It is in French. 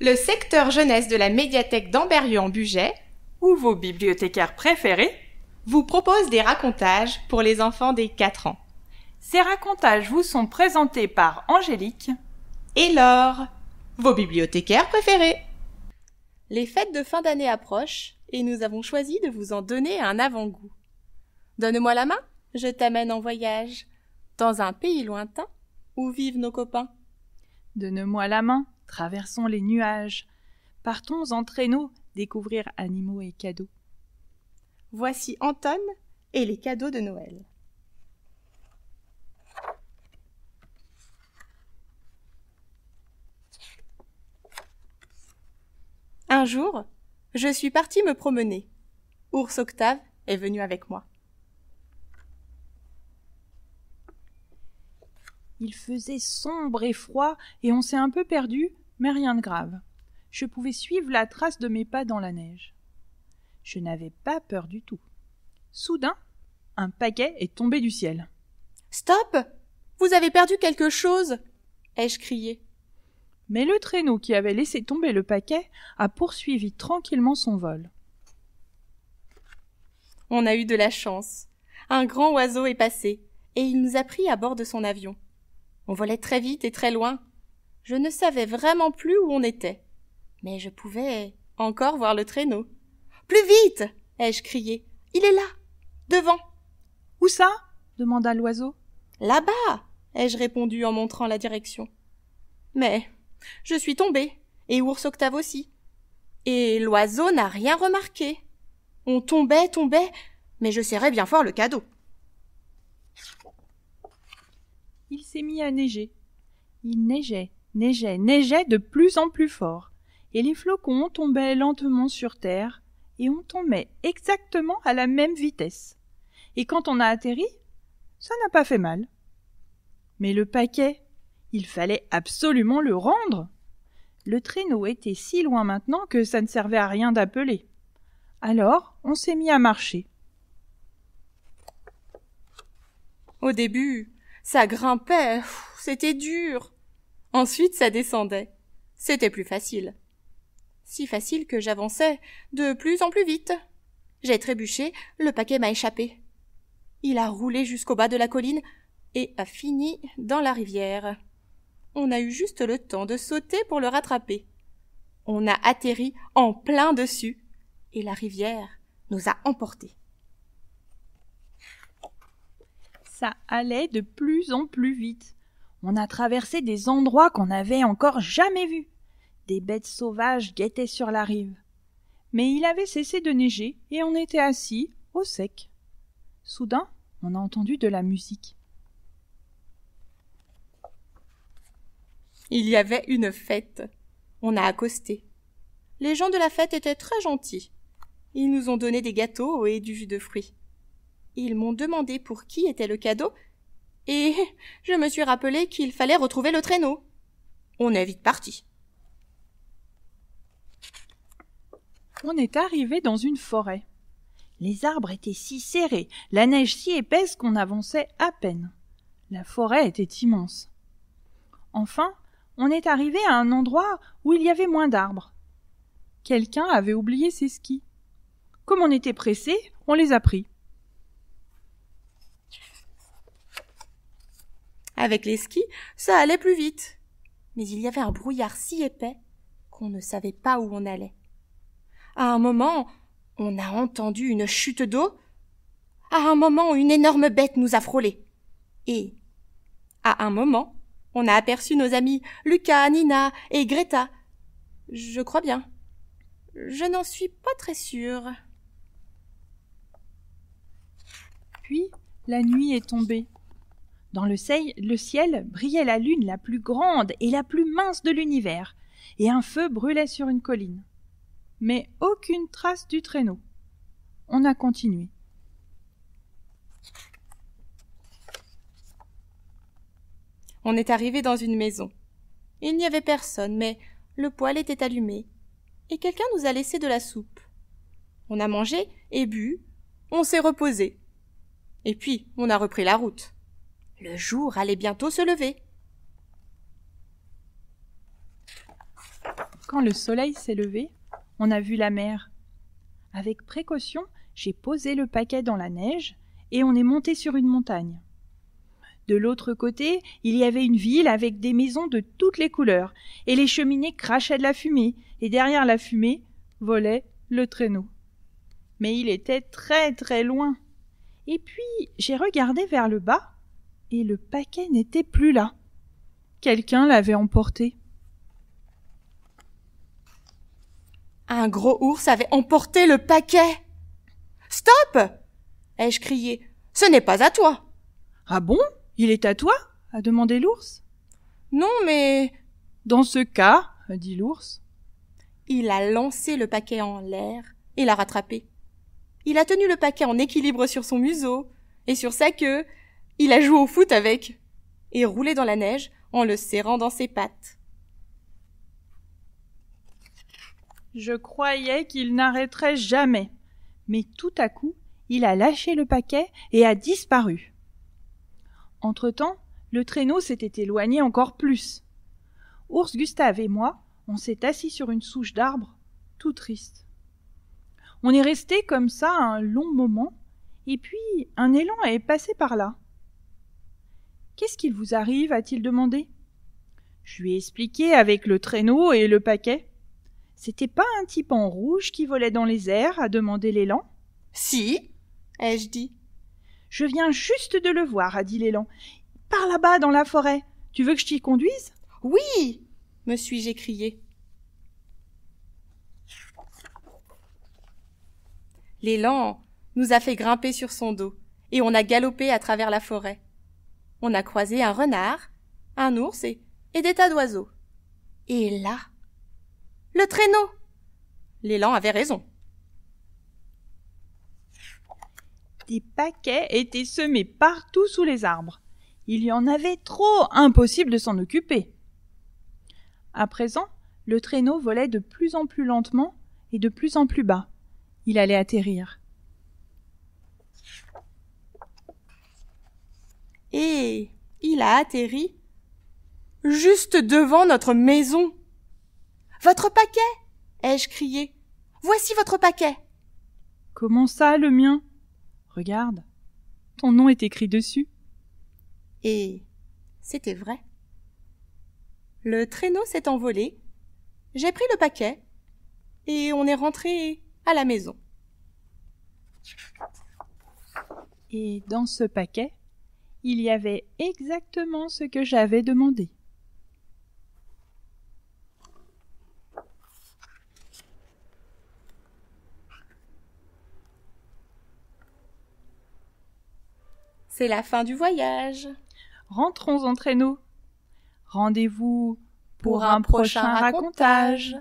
le secteur jeunesse de la médiathèque d'Ambérieu-en-Bugey, ou vos bibliothécaires préférés, vous propose des racontages pour les enfants des 4 ans. Ces racontages vous sont présentés par Angélique et Laure, vos bibliothécaires préférés. Les fêtes de fin d'année approchent et nous avons choisi de vous en donner un avant-goût. Donne-moi la main, je t'amène en voyage, dans un pays lointain où vivent nos copains. Donne-moi la main, traversons les nuages, partons en traîneau découvrir animaux et cadeaux. Voici Anton et les cadeaux de Noël. Un jour, je suis partie me promener. Ours Octave est venu avec moi. Il faisait sombre et froid et on s'est un peu perdu, mais rien de grave. Je pouvais suivre la trace de mes pas dans la neige. Je n'avais pas peur du tout. Soudain, un paquet est tombé du ciel. « Stop! Vous avez perdu quelque chose !» ai-je crié. Mais le traîneau qui avait laissé tomber le paquet a poursuivi tranquillement son vol. On a eu de la chance. Un grand oiseau est passé et il nous a pris à bord de son avion. On volait très vite et très loin. Je ne savais vraiment plus où on était. Mais je pouvais encore voir le traîneau. « Plus vite !» ai-je crié. « Il est là, devant !»« Où ça ?» demanda l'oiseau. « Là-bas !» ai-je répondu en montrant la direction. Mais je suis tombée, et Ours Octave aussi. Et l'oiseau n'a rien remarqué. On tombait, mais je serrais bien fort le cadeau. Il s'est mis à neiger. Il neigeait de plus en plus fort, et les flocons tombaient lentement sur terre, et on tombait exactement à la même vitesse. Et quand on a atterri, ça n'a pas fait mal. Mais le paquet, il fallait absolument le rendre. Le traîneau était si loin maintenant que ça ne servait à rien d'appeler. Alors, on s'est mis à marcher. Au début, ça grimpait, c'était dur. Ensuite, ça descendait. C'était plus facile. Si facile que j'avançais de plus en plus vite. J'ai trébuché, le paquet m'a échappé. Il a roulé jusqu'au bas de la colline et a fini dans la rivière. On a eu juste le temps de sauter pour le rattraper. On a atterri en plein dessus et la rivière nous a emportés. Ça allait de plus en plus vite. On a traversé des endroits qu'on n'avait encore jamais vus. Des bêtes sauvages guettaient sur la rive. Mais il avait cessé de neiger et on était assis, au sec. Soudain, on a entendu de la musique. Il y avait une fête. On a accosté. Les gens de la fête étaient très gentils. Ils nous ont donné des gâteaux et du jus de fruits. Ils m'ont demandé pour qui était le cadeau et je me suis rappelé qu'il fallait retrouver le traîneau. On est vite parti. On est arrivé dans une forêt. Les arbres étaient si serrés, la neige si épaisse qu'on avançait à peine. La forêt était immense. Enfin, on est arrivé à un endroit où il y avait moins d'arbres. Quelqu'un avait oublié ses skis. Comme on était pressés, on les a pris. Avec les skis, ça allait plus vite. Mais il y avait un brouillard si épais qu'on ne savait pas où on allait. À un moment, on a entendu une chute d'eau. À un moment, une énorme bête nous a frôlés. Et, à un moment, on a aperçu nos amis Lucas, Nina et Greta. Je crois bien. Je n'en suis pas très sûre. Puis, la nuit est tombée. Dans le ciel brillait la lune la plus grande et la plus mince de l'univers, et un feu brûlait sur une colline. Mais aucune trace du traîneau. On a continué. On est arrivé dans une maison. Il n'y avait personne, mais le poêle était allumé, et quelqu'un nous a laissé de la soupe. On a mangé et bu, on s'est reposé. Et puis, on a repris la route. Le jour allait bientôt se lever. Quand le soleil s'est levé, on a vu la mer. Avec précaution, j'ai posé le paquet dans la neige et on est monté sur une montagne. De l'autre côté, il y avait une ville avec des maisons de toutes les couleurs, et les cheminées crachaient de la fumée, et derrière la fumée volait le traîneau. Mais il était très très loin. Et puis j'ai regardé vers le bas, et le paquet n'était plus là. Quelqu'un l'avait emporté. Un gros ours avait emporté le paquet. « Stop !» ai-je crié. « Ce n'est pas à toi !» « Ah bon ? Il est à toi ?» a demandé l'ours. « Non, mais… » « Dans ce cas, » a dit l'ours. Il a lancé le paquet en l'air et l'a rattrapé. Il a tenu le paquet en équilibre sur son museau et sur sa queue. Il a joué au foot avec et roulé dans la neige en le serrant dans ses pattes. Je croyais qu'il n'arrêterait jamais, mais tout à coup, il a lâché le paquet et a disparu. Entre-temps, le traîneau s'était éloigné encore plus. Ours Gustave et moi, on s'est assis sur une souche d'arbre, tout triste. On est resté comme ça un long moment, et puis un élan est passé par là. « Qu'est-ce qu'il vous arrive ?» a-t-il demandé. Je lui ai expliqué avec le traîneau et le paquet. « C'était pas un type en rouge qui volait dans les airs ?» a demandé l'élan. « Si, ai-je dit. »« Je viens juste de le voir » a dit l'élan. « Par là-bas dans la forêt. Tu veux que je t'y conduise ?»« Oui !» me suis-je écrié. L'élan nous a fait grimper sur son dos et on a galopé à travers la forêt. On a croisé un renard, un ours et des tas d'oiseaux. Et là, le traîneau. L'élan avait raison. Des paquets étaient semés partout sous les arbres. Il y en avait trop, impossible de s'en occuper. À présent, le traîneau volait de plus en plus lentement et de plus en plus bas. Il allait atterrir. Et il a atterri juste devant notre maison. « Votre paquet !» ai-je crié. « Voici votre paquet !»« Comment ça, le mien ? Regarde, ton nom est écrit dessus. » Et c'était vrai. Le traîneau s'est envolé, j'ai pris le paquet et on est rentré à la maison. Et dans ce paquet, il y avait exactement ce que j'avais demandé. C'est la fin du voyage. Rentrons en traîneau. Rendez-vous pour un prochain racontage.